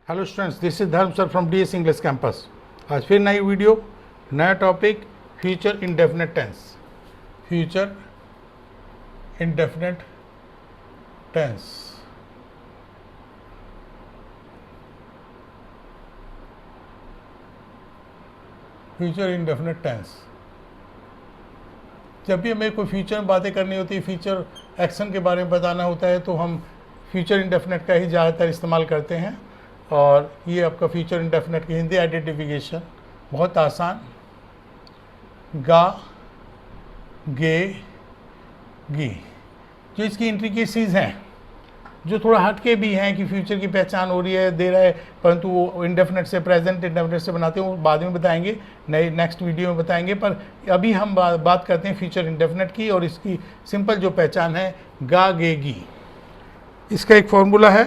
Hello students, this is Dharam sir from DS English campus. आज फिर नई वीडियो, नया topic, future indefinite tense. Future indefinite tense. Future indefinite tense. जब भी हमें कोई फ्यूचर में बातें करनी होती है, फ्यूचर एक्शन के बारे में बताना होता है, तो हम फ्यूचर इंडेफिनिट का ही ज़्यादातर इस्तेमाल करते हैं। और ये आपका फ्यूचर इंडेफिनिट की हिंदी आइडेंटिफिकेशन बहुत आसान। गा, गे, गी, जो इसकी इंट्रिकेसीज हैं, जो थोड़ा हटके भी हैं कि फ्यूचर की पहचान हो रही है, दे रहा है, परंतु वो इंडेफिनिट से, प्रेजेंट इंडेफिनिट से बनाते हैं, वो बाद में बताएंगे, नए नेक्स्ट वीडियो में बताएंगे। पर अभी हम बात करते हैं फ्यूचर इंडेफिनिट की, और इसकी सिंपल जो पहचान है, गा, गे, गी। इसका एक फॉर्मूला है,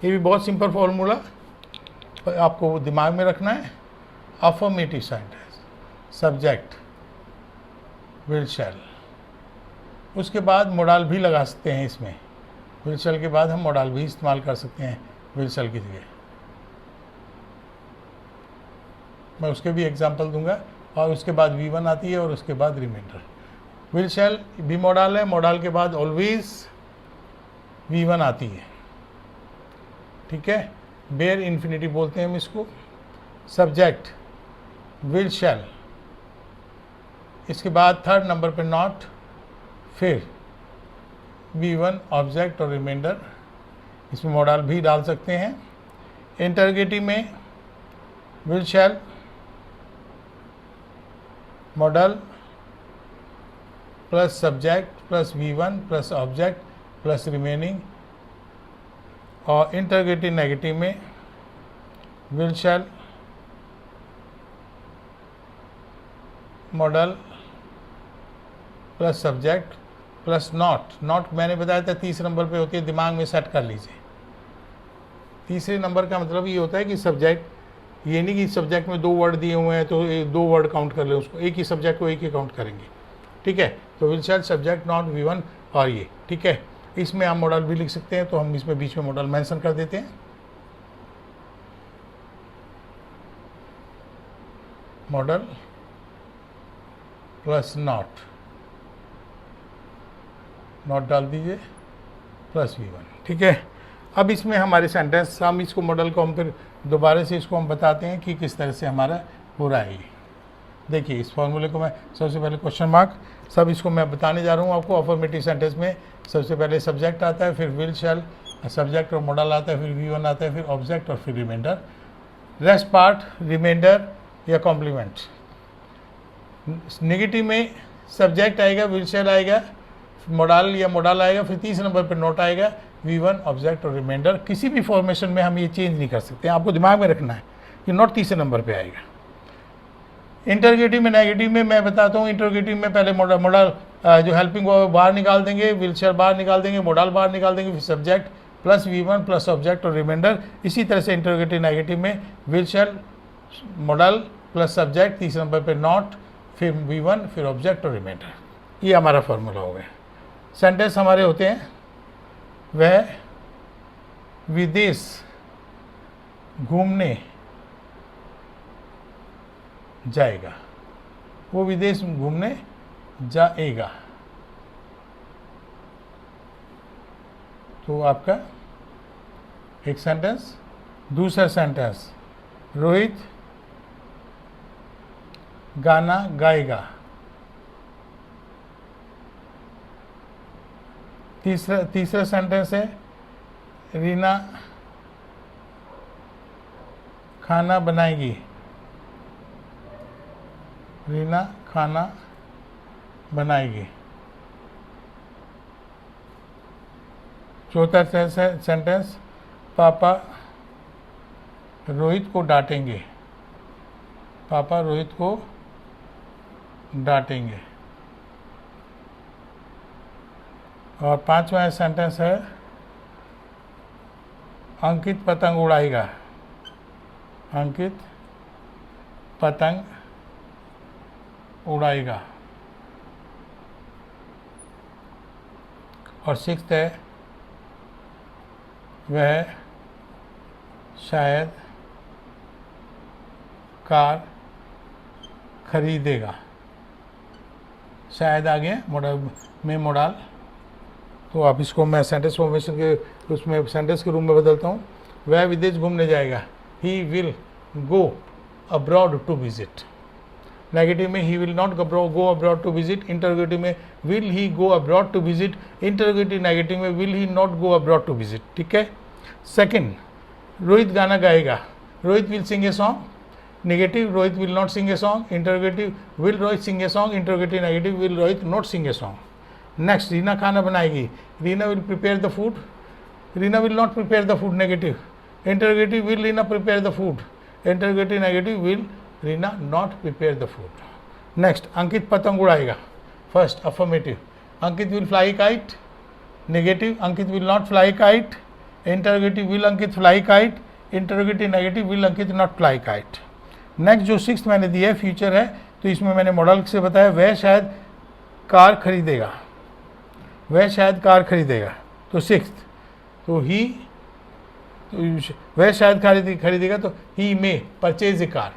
ये भी बहुत सिंपल फॉर्मूला, आपको वो दिमाग में रखना है। अफर्मेटिव सेंटेंस, सब्जेक्ट, विल शैल, उसके बाद मोडाल भी लगा सकते हैं इसमें। विल शैल के बाद हम मोडाल भी इस्तेमाल कर सकते हैं विल शैल की जगह। मैं उसके भी एग्जांपल दूंगा। और उसके बाद V1 आती है, और उसके बाद रिमाइंडर। विल शैल भी मोडाल है, मोडाल के बाद ऑलवेज V1 आती है, ठीक है। बेयर इन्फिनिटी बोलते हैं हम इसको। सब्जेक्ट विल शैल, इसके बाद थर्ड नंबर पे नॉट, फिर V1 ऑब्जेक्ट और रिमाइंडर। इसमें मॉडल भी डाल सकते हैं। इंटरगेटिव में will shell, model plus subject plus V1 plus object plus remaining. और इंटरगेटिव नेगेटिव में will shell, model plus subject plus not. Not मैंने बताया था तीसरे नंबर पे होती है, दिमाग में सेट कर लीजिए। तीसरे नंबर का मतलब ये होता है कि सब्जेक्ट, ये नहीं कि सब्जेक्ट में 2 वर्ड दिए हुए हैं तो 2 वर्ड काउंट कर ले उसको, एक ही सब्जेक्ट को एक ही काउंट करेंगे, ठीक है। तो will shell, subject, not, V1 और ये, ठीक है। इसमें आप मॉडल भी लिख सकते हैं, तो हम इसमें बीच में मॉडल मेंशन कर देते हैं। मॉडल प्लस नॉट, नॉट डाल दीजिए, प्लस V1, ठीक है। अब इसमें हमारे सेंटेंस, हम इसको मॉडल को हम फिर दोबारा से इसको हम बताते हैं कि किस तरह से हमारा हो रहा है ये। देखिए, इस फॉर्मूले को मैं सबसे पहले क्वेश्चन मार्क, सब इसको मैं बताने जा रहा हूँ आपको। अफर्मेटिव सेंटेंस में सबसे पहले सब्जेक्ट आता है, फिर विल शैल, सब्जेक्ट और मॉडल आता है, फिर V1 आता है, फिर ऑब्जेक्ट और फिर रिमाइंडर। रेस्ट पार्ट रिमाइंडर या कॉम्प्लीमेंट। नेगेटिव में सब्जेक्ट आएगा, विल शैल आएगा, मॉडल या मॉडल आएगा, फिर तीसरे नंबर पर नोट आएगा, V1 ऑब्जेक्ट और रिमाइंडर। किसी भी फॉर्मेशन में हम ये चेंज नहीं कर सकते, आपको दिमाग में रखना है कि नोट तीसरे नंबर पे आएगा। इंटरगेटिव में, नेगेटिव में मैं बताता हूँ। इंटरगेटिव में पहले मॉडल जो हेल्पिंग वो बाहर निकाल देंगे, विल शैल बाहर निकाल देंगे, मॉडल बाहर निकाल देंगे, फिर subject plus V1 plus object और रिमाइंडर। इसी तरह से इंटरगेटिव नेगेटिव में will shell, model plus subject, तीसरे नंबर पे नॉट, फिर V1, फिर ऑब्जेक्ट और रिमाइंडर। ये हमारा फॉर्मूला हो गया। सेंटेंस हमारे होते हैं, वह विदेश घूमने जाएगा, वो विदेश घूमने जाएगा। तो आपका एक सेंटेंस। दूसरा सेंटेंस, रोहित गाना गाएगा। तीसरा सेंटेंस है, रीना खाना बनाएगी। रीना खाना बनाएगी। चौथा सेंटेंस, पापा रोहित को डांटेंगे। पापा रोहित को डांटेंगे। और पांचवा सेंटेंस है, अंकित पतंग उड़ाएगा। अंकित पतंग उड़ाएगा। और सिक्स्थ है वह शायद कार खरीदेगा। शायद आ गया मॉडल में मॉडल, तो आप इसको मैं सेंटेंस फॉर्मेशन के उसमें सेंटेंस के रूम में बदलता हूँ। वह विदेश घूमने जाएगा, he will go abroad to visit. Negative में he will not go abroad to visit. Interrogative में will he go abroad to visit. Interrogative negative में will he not go abroad to visit. ठीक है। सेकंड, रोहित गाना गाएगा, Rohit will sing a song. Negative, Rohit will not sing a song. Interrogative, will Rohit sing a song. Interrogative negative, will Rohit not sing a song. Next, Reena खाना बनाएगी, Reena will prepare the food. Reena will not prepare the food. Negative. Interrogative, will Reena prepare the food. Interrogative negative, will Reena not prepare the food. Next, Ankit पतंग उड़ाएगा। First, affirmative, Ankit will fly kite. Negative, Ankit will not fly kite. Interrogative, will Ankit fly kite. Interrogative negative, will Ankit not fly kite. Next जो sixth मैंने दिया है future है, तो इसमें मैंने मॉडल से बताया वह शायद कार खरीदेगा। वह शायद कार खरीदेगा, तो सिक्स्थ, तो ही, वह शायद खरीदेगा, तो he may purchase a car.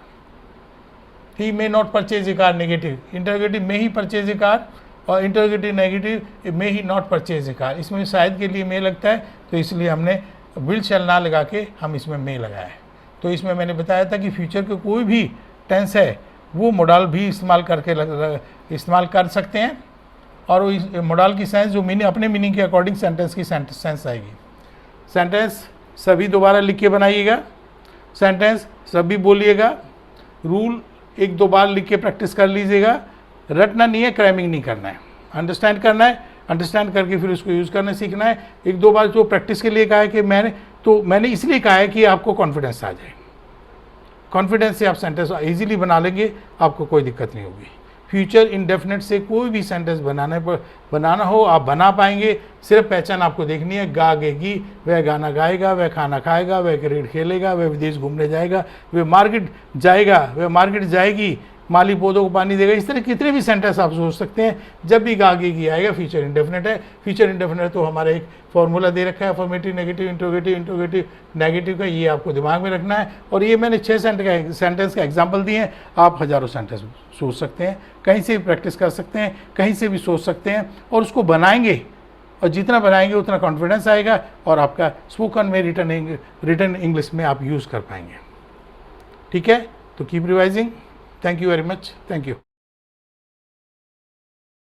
He may not purchase a car. Negative. Interrogative, may he purchase a car. और interrogative negative, may he not purchase a car. इसमें शायद के लिए मे लगता है, तो इसलिए हमने विल शैल ना लगा के हम इसमें मे लगाया है। तो इसमें मैंने बताया था कि फ्यूचर के कोई भी टेंस है वो मॉडल भी इस्तेमाल कर सकते हैं, और वो मॉडल की सेंस जो मीनिंग अपने मीनिंग के अकॉर्डिंग सेंटेंस की सेंस आएगी। सेंटेंस सभी दोबारा लिख के बनाइएगा, सेंटेंस सभी बोलिएगा, रूल एक दो बार लिख के प्रैक्टिस कर लीजिएगा। रटना नहीं है, क्रैमिंग नहीं करना है, अंडरस्टैंड करना है, अंडरस्टैंड करके फिर उसको यूज़ करना सीखना है। एक दो बार जो प्रैक्टिस के लिए कहा है कि मैंने इसलिए कहा है कि आपको कॉन्फिडेंस आ जाए। कॉन्फिडेंस से आप सेंटेंस इजीली बना लेंगे, आपको कोई दिक्कत नहीं होगी। फ्यूचर इंडेफिनिट से कोई भी सेंटेंस बनाना हो आप बना पाएंगे। सिर्फ पहचान आपको देखनी है, गाएगी, वह गाना गाएगा, वह खाना खाएगा, वह क्रिकेट खेलेगा, वह विदेश घूमने जाएगा, वह मार्केट जाएगा, वह मार्केट जाएगी, माली पौधों को पानी देगा। इस तरह कितने भी सेंटेंस आप सोच सकते हैं। जब भी गाएगी आएगा फ्यूचर इंडेफिनिट है। फ्यूचर इंडेफिनिट तो हमारा एक फॉर्मूला दे रखा है, अफर्मेटिव, नेगेटिव, इंटरोगेटिव नेगेटिव का, ये आपको दिमाग में रखना है। और ये मैंने 6 सेंटेंस का एग्जाम्पल दिए हैं, आप हज़ारों सेंटेंस सोच सकते हैं, कहीं से भी प्रैक्टिस कर सकते हैं, कहीं से भी सोच सकते हैं, और उसको बनाएंगे, और जितना बनाएंगे उतना कॉन्फिडेंस आएगा, और आपका स्पोकन में रिटन इंग्लिश में आप यूज़ कर पाएंगे। ठीक है, तो keep revising. Thank you very much. Thank you.